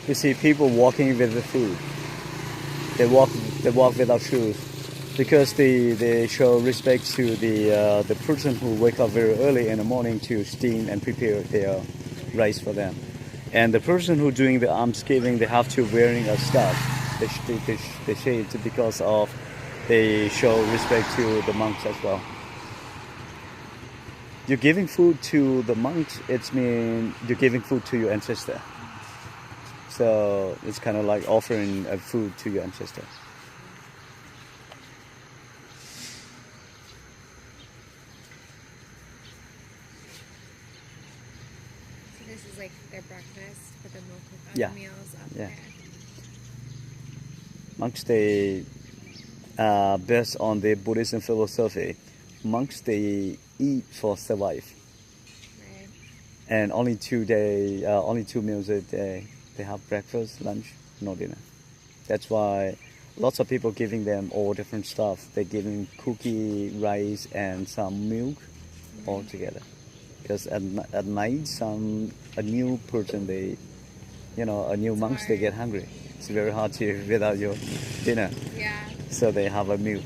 You see people walking with the food. They walk without shoes because they show respect to the person who wake up very early in the morning to steam and prepare their rice for them. And the person who doing the alms giving, they have to wearing a stuff. They shave because of they show respect to the monks as well. You're giving food to the monks, it means you're giving food to your ancestor. So it's kind of like offering food to your ancestor. So this is like their breakfast, but then they'll cook other Yeah. meals up Yeah. there. Monks, they based on the Buddhism philosophy, monks they eat for survive, Right. and only 2 meals a day. They have breakfast, lunch, no dinner. That's why lots of people giving them all different stuff. They're giving cookie, rice, and some milk all together. Because at night, a new person a new monks they get hungry. It's very hard to without your dinner. Yeah. So they have a milk.